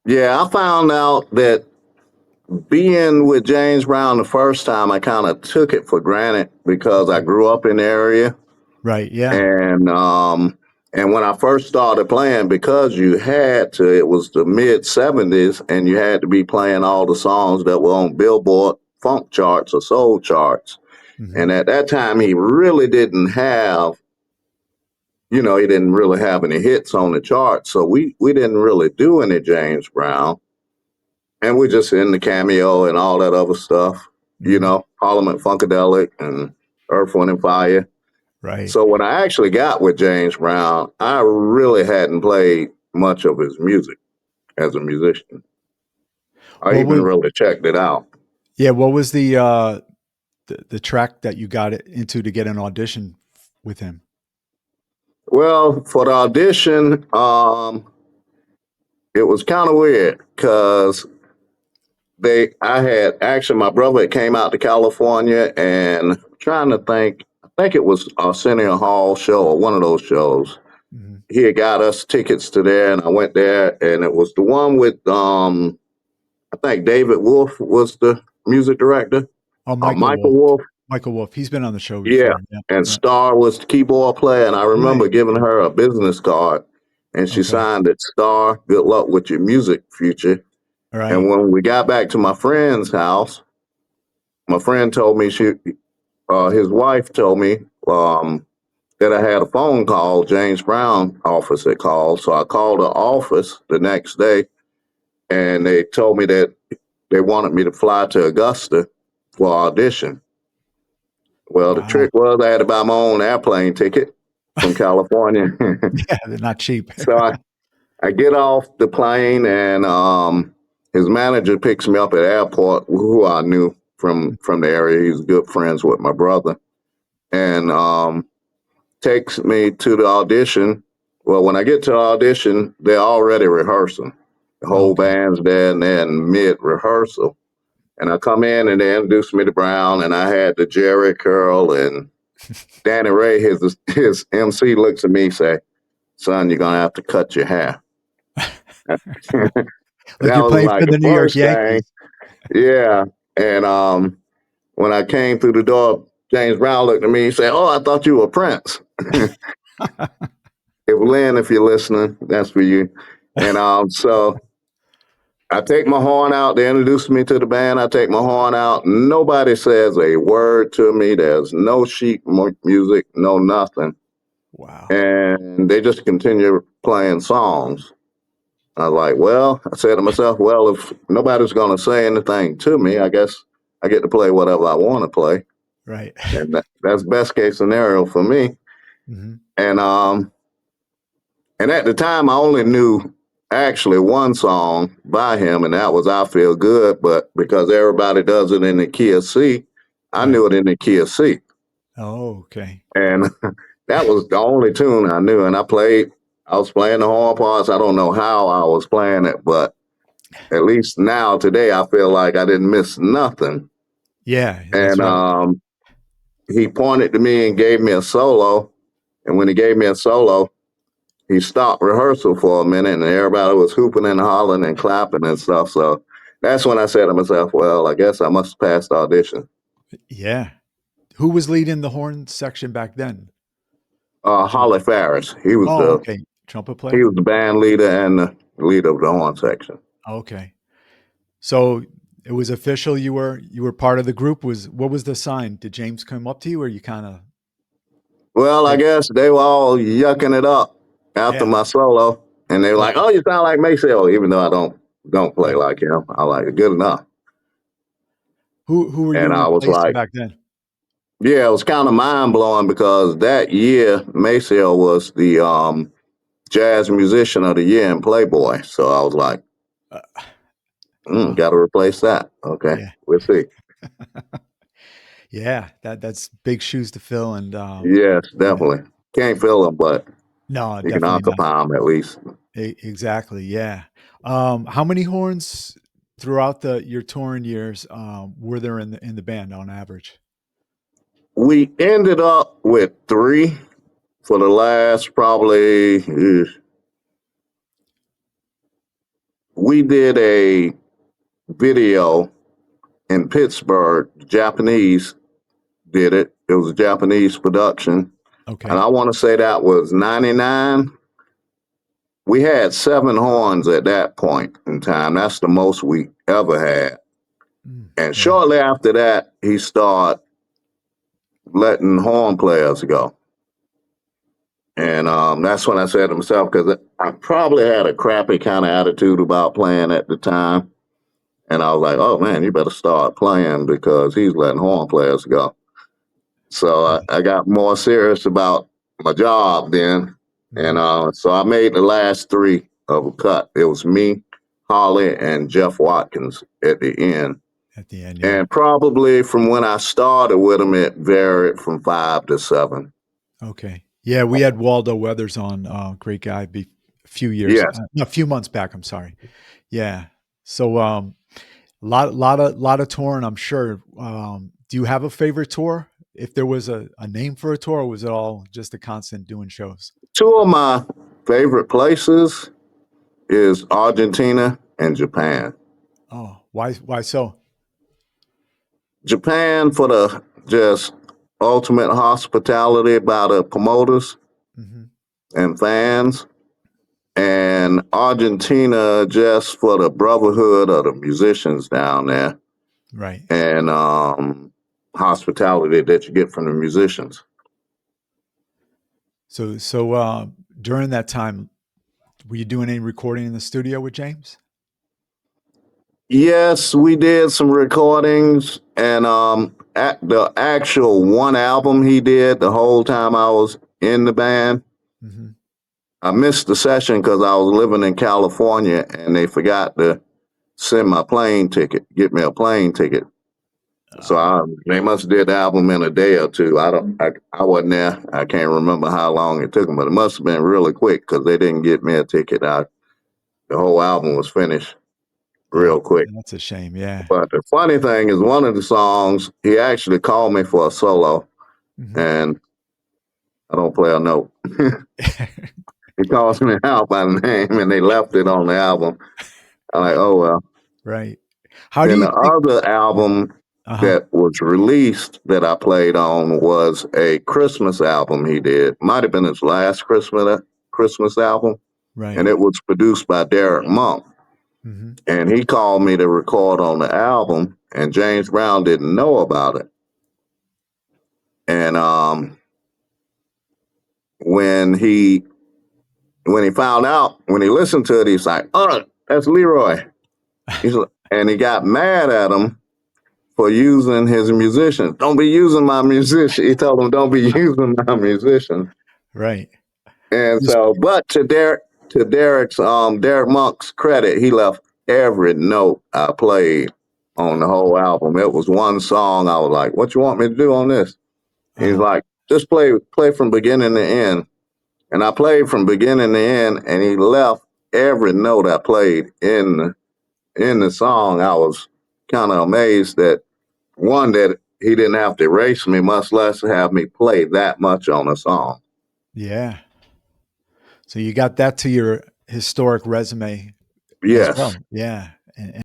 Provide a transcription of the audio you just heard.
Yeah, I found out that being with James Brown the first time, I kind of took it for granted because I Okay. grew up in the area, Right. Yeah. and when I first started playing, because you had to, it was the mid '70s, and you had to be playing all the songs that were on Billboard funk charts or soul charts. Hmm. And at that time, he really didn't have, he didn't really have any hits on the charts, so we didn't really do any James Brown, and we just in the cameo and all that other stuff, Hmm. Parliament Funkadelic and Earth, Wind and Fire. Right. So when I actually got with James Brown, I really hadn't played much of his music as a musician. I What even was really checked it out. Yeah, what was the track that you got it into to get an audition with him? Well, for the audition, it was kind of weird because I had actually, my brother came out to California, and I'm trying to think, I think it was Arsenio Hall show or one of those shows. Hmm. He had got us tickets to there, and I went there, and it was the one with I think David Wolf was the music director, Oh, or Michael Michael Wolf. Wolf. Michael Wolf. He's been on the show Yeah, before. Yeah. and Yeah. Star was the keyboard player, and I remember Right. giving Yeah. her a business card, and she Okay. signed it, Star, good luck with your music future. All right. And when we got back to my friend's house, my friend told me his wife told me that I had a phone call. James Brown office had called, so I called the office the next day, and they told me that they wanted me to fly to Augusta for audition. Well, the Wow. trick was I had to buy my own airplane ticket from California. Yeah, they're not cheap. So I get off the plane, and his manager picks me up at the airport, who I knew from the area. He's good friends with my brother, and takes me to the audition. Well, when I get to the audition, they're already rehearsing. The whole Okay. band's there, and they're in mid rehearsal. And I come in, and they introduced me to Brown, and I had the Jerry curl, and Danny Ray, his MC, looks at me and say, "Son, you're gonna have to cut your hair." That Like you're was playing like for the the New York first thing. Yankees. Yeah. And when I came through the door, James Brown looked at me and said, "Oh, I thought you were Prince." If Lynn, if you're listening, that's for you. And so I take my horn out. They introduced me to the band. I take my horn out. Nobody says a word to me. There's no sheet music, no nothing. Wow. And they just continue playing songs. I was like, well, I said to myself, well, if nobody's going to say anything to me, I guess I get to play whatever I want to play. Right. And that's best case scenario for me. Hmm. And at the time, I only knew actually one song by him, and that was "I Feel Good." But because everybody does it in the key of C, I Right. knew it in the key of C, Oh, okay. and that was the only tune I knew. And I played. I was playing the horn parts. I don't know how I was playing it, but at least now today, I feel like I didn't miss nothing. Yeah, that's And right. he pointed to me and gave me a solo. And when he gave me a solo, he stopped rehearsal for a minute, and everybody was hooping and hollering and clapping and stuff. So that's when I said to myself, well, I guess I must pass the audition. Yeah. Who was leading the horn section back then? Holly Farris, Oh, okay. Trumpet he player? was the band leader and the leader of the horn section. Okay. So it was official you were part of the group. What was the sign? Did James come up to you or you kind of Well, I said, guess they were all yucking it up after yeah, my solo, and they were like, okay. "Oh, you sound like Maceo," even though I don't play Right. like him. I like it good enough. Who were you And I was replacing like, back then? yeah, it was kind of mind blowing because that year Maceo was the jazz musician of the year in Playboy. So I was like, Uh, wow. got to replace that. Okay, Yeah. we'll see. Yeah, that's big shoes to fill and Yes, yeah. definitely. Can't fill them, but No, you can definitely not. occupy them at least. Exactly, yeah. How many horns throughout your touring years were there in the band on average? We ended up with three for the last probably we did a video in Pittsburgh. Japanese did it. It was a Japanese production. And Okay. I want to say that was 99. We had 7 horns at that point in time. That's the most we ever had. And Yeah. shortly after that, he started letting horn players go. And that's when I said to myself, because I probably had a crappy kind of attitude about playing at the time. And I was like, oh man, you better start playing because he's letting horn players go. So I got more serious about my job then. And Mhm. so I made the last 3 of a cut. It was me, Holly, and Jeff Watkins at the end. At the end, yeah. And probably from when I started with them, it varied from 5 to 7. Okay. Yeah, we had Waldo Weathers on, great guy, a few years, Yes. no, a few months back. I'm sorry. Yeah. So, lot of touring, I'm sure. Do you have a favorite tour? If there was a name for a tour, or was it all just a constant doing shows? 2 of my favorite places is Argentina and Japan. Oh, why so? Japan for the just ultimate hospitality by the promoters Mhm. and fans, and Argentina just for the brotherhood of the musicians down there Right. and hospitality that you get from the musicians. So, during that time, were you doing any recording in the studio with James? Yes, we did some recordings, and the actual one album he did the whole time I was in the band. Mhm. I missed the session because I was living in California, and they forgot to send my plane ticket, get me a plane ticket. So Oh, they must have did the album in a day or two. I wasn't there. I can't remember how long it took them, but it must have been really quick because they didn't get me a ticket. The whole album was finished oh, real quick. that's a shame, yeah. But the funny thing is, one of the songs he actually called me for a solo, Mhm. and I don't play a note. He calls me out by name, and they left it on the album. I'm like, oh well. Right. How do Then you the think other album Uh-huh. that was released that I played on was a Christmas album he did. Might have been his last Christmas album, and Right. it was produced by Derek Monk. Mhm. And he called me to record on the album, and James Brown didn't know about it. And when he when he found out, when he listened to it, he's like, "Oh, that's Leroy." And he got mad at him for using his musicians. Don't be using my musician. He told him, "Don't be using my musicians." Right. And Just so, but Derek Monk's credit, he left every note I played on the whole album. It was one song. I was like, "What you want me to do on this?" He's Uh-huh. like, "Just play from beginning to end." And I played from beginning to end, and he left every note I played in the song. I was kind of amazed that one that he didn't have to erase me, much less have me play that much on a song. Yeah. So you got that to your historic resume as Yes. well. Yeah. And